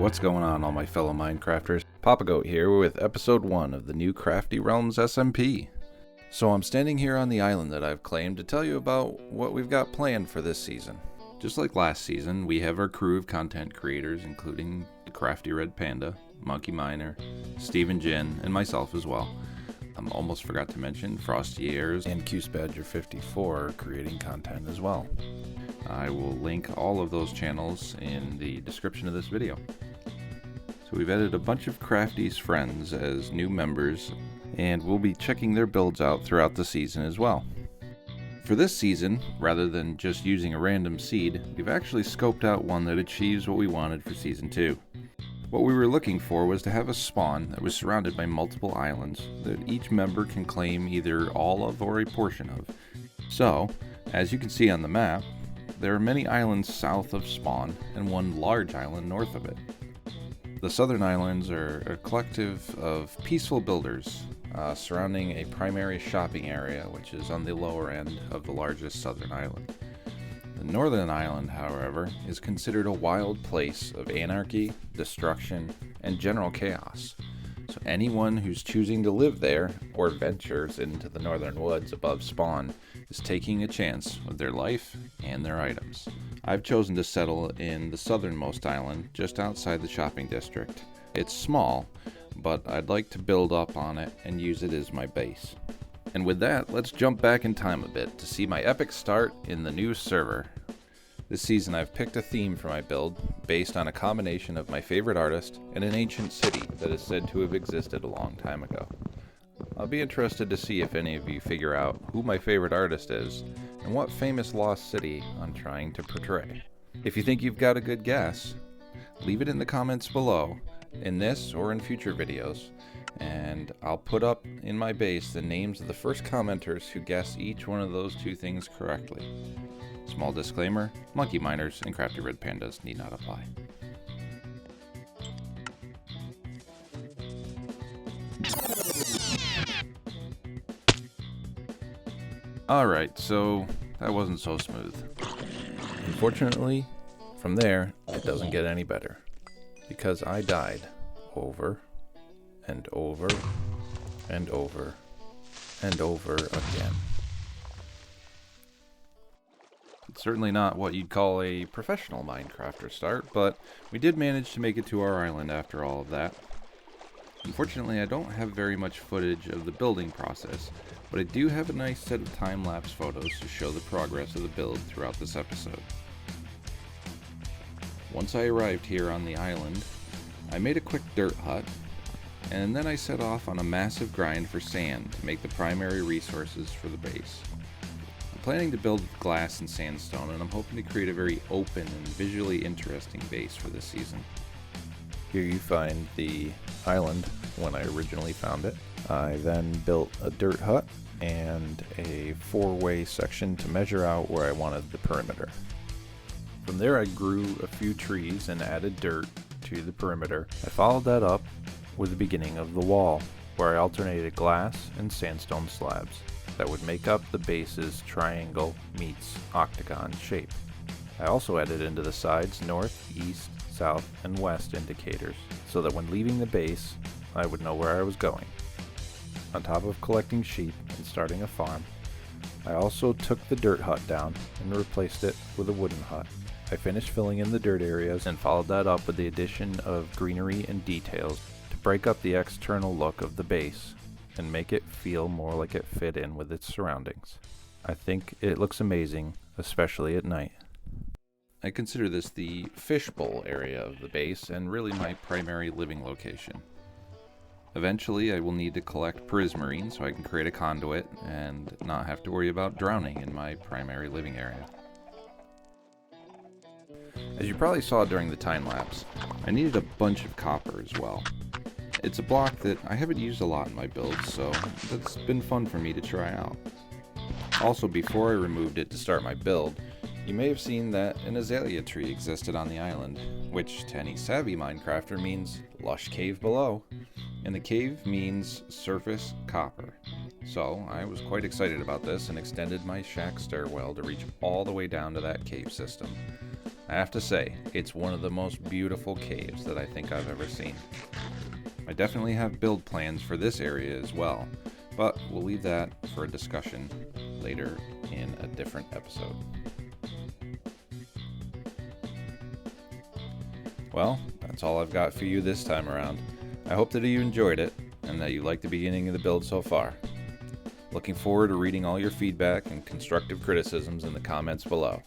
What's going on, all my fellow Minecrafters? PoppaGoat here with episode 1 of the new Crafty Realms SMP. So I'm standing here on the island that I've claimed to tell you about what we've got planned for this season. Just like last season, we have our crew of content creators, including the Crafty Red Panda, Monkey Miner, Steven Jin, and myself as well. I almost forgot to mention FroztyAiRZ and CuseBadger54 creating content as well. I will link all of those channels in the description of this video. So we've added a bunch of Crafty's friends as new members, and we'll be checking their builds out throughout the season as well. For this season, rather than just using a random seed, we've actually scoped out one that achieves what we wanted for Season 2. What we were looking for was to have a spawn that was surrounded by multiple islands that each member can claim either all of or a portion of. So, as you can see on the map, there are many islands south of spawn and one large island north of it. The southern islands are a collective of peaceful builders surrounding a primary shopping area, which is on the lower end of the largest southern island. The northern island, however, is considered a wild place of anarchy, destruction, and general chaos. So anyone who's choosing to live there or ventures into the northern woods above spawn is taking a chance with their life and their items. I've chosen to settle in the southernmost island just outside the shopping district. It's small, but I'd like to build up on it and use it as my base. And with that, let's jump back in time a bit to see my epic start in the new server. This season I've picked a theme for my build based on a combination of my favorite artist and an ancient city that is said to have existed a long time ago. I'll be interested to see if any of you figure out who my favorite artist is and what famous lost city I'm trying to portray. If you think you've got a good guess, leave it in the comments below, in this or in future videos, and I'll put up in my base the names of the first commenters who guess each one of those two things correctly. Small disclaimer, monkey miners and crafty red pandas need not apply. Alright, so that wasn't so smooth. Unfortunately, from there, it doesn't get any better. Because I died over and over and over and over again. It's certainly not what you'd call a professional Minecrafter start, but we did manage to make it to our island after all of that. Unfortunately, I don't have very much footage of the building process, but I do have a nice set of time-lapse photos to show the progress of the build throughout this episode. Once I arrived here on the island, I made a quick dirt hut, and then I set off on a massive grind for sand to make the primary resources for the base. I'm planning to build with glass and sandstone, and I'm hoping to create a very open and visually interesting base for this season. Here you find the island when I originally found it. I then built a dirt hut and a 4-way section to measure out where I wanted the perimeter. From there I grew a few trees and added dirt to the perimeter. I followed that up with the beginning of the wall, where I alternated glass and sandstone slabs that would make up the base's triangle meets octagon shape. I also added into the sides north, east, south, and west indicators, so that when leaving the base, I would know where I was going. On top of collecting sheep and starting a farm, I also took the dirt hut down and replaced it with a wooden hut. I finished filling in the dirt areas and followed that up with the addition of greenery and details to break up the external look of the base and make it feel more like it fit in with its surroundings. I think it looks amazing, especially at night. I consider this the fishbowl area of the base and really my primary living location. Eventually I will need to collect prismarine so I can create a conduit and not have to worry about drowning in my primary living area. As you probably saw during the time lapse, I needed a bunch of copper as well. It's a block that I haven't used a lot in my builds, so that's been fun for me to try out. Also, before I removed it to start my build, you may have seen that an azalea tree existed on the island, which to any savvy Minecrafter means lush cave below, and the cave means surface copper. So I was quite excited about this and extended my shack stairwell to reach all the way down to that cave system. I have to say, it's one of the most beautiful caves that I think I've ever seen. I definitely have build plans for this area as well, but we'll leave that for a discussion later in a different episode. Well, that's all I've got for you this time around. I hope that you enjoyed it and that you liked the beginning of the build so far. Looking forward to reading all your feedback and constructive criticisms in the comments below.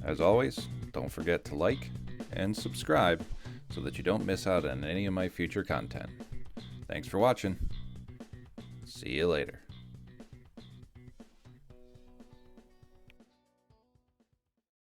As always, don't forget to like and subscribe so that you don't miss out on any of my future content. Thanks for watching. See you later.